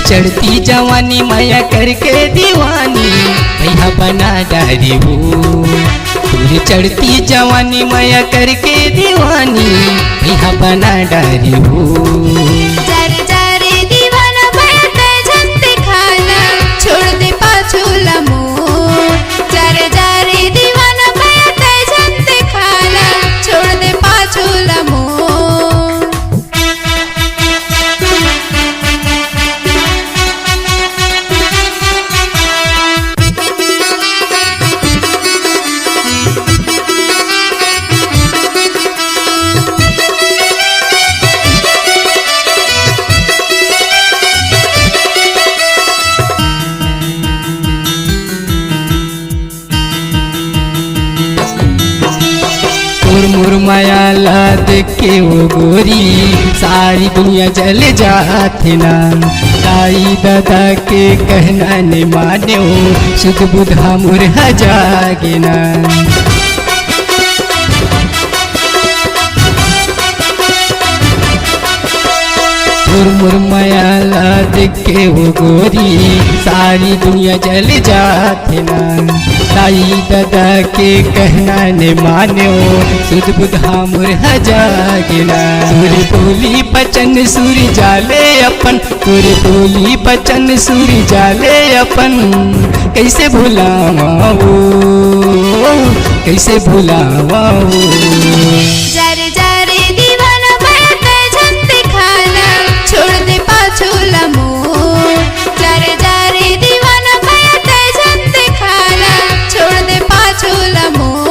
चढ़ती जवानी माया करके दीवानी भैया बना डारी हो। पूरी चढ़ती जवानी माया करके दीवानी भैया बना डारी हो। जारे जारे दीवाना भया ते झंते खाना छोड़ दे पाछू लमोर। जारे जारे दीवाना भया ते झंते खाना छोड़ दे पाछू लमोर। मुर माया ला देख के वो गोरी सारी दुनिया जल जाती ना। ताई दादा के कहना ने माने सुध बुधा मुरहा जागे ना। मुर माया ला देख के वो गोरी सारी दुनिया जल जाती ना। ताई दादा के कहना ने मानो सुध बुधा मुरहा जागिना। सूर्य बोली बचन सूर्य जाले अपन, सूर्य बोली बचन सूर्य जाले अपन। कैसे भुलावा वो, कैसे भुलावा वो। जारे जारे दीवाना भया ते झंते खाना छोड़ दे पाछू लमोर। जारे जारे दीवाना भया ते झंते खाना छोड़ दे पाछू लमोर।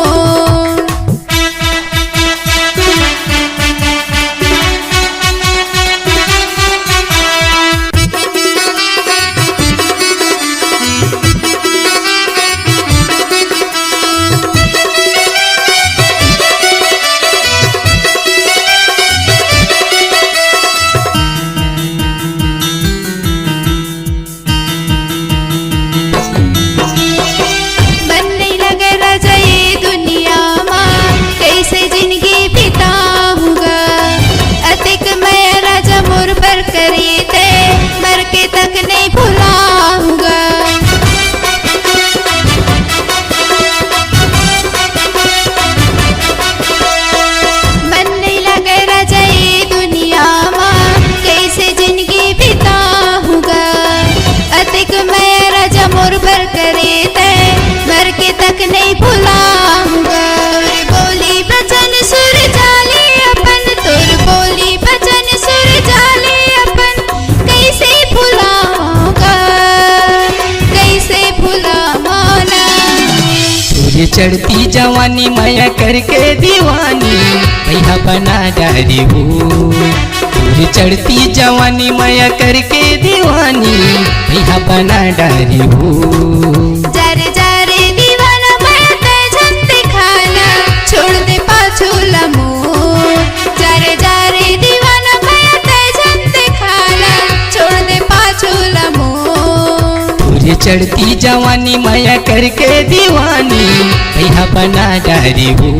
मर के तक नहीं भुलाऊंगा। मन नहीं लगे राजा ये दुनिया माँ कैसे जिंदगी बिताऊंगा। अतिक मैं राजा मोर पर करे थे मर के तक नहीं भुलाऊंगा। बोली बचन सुर जाले अपन, तोर बोली बचन सुर जाले अपन। कैसे भुलाऊंगा, कैसे भुलाऊंगा। सूर्य चढ़ती जवानी माया करके दीवानी भैया बना डारी हो। सूर्य चढ़ती जवानी माया करके दीवानी भैया बना डारी हो। जारे जारे दीवाना भया ते झंते खाना छोड़ दे पाछू लमोर। जारे जारे दीवाना भया ते झंते खाना छोड़ दे पाछू लमोर। सूर्य चढ़ती जवानी माया करके दीवानी भैया बना डारी हो।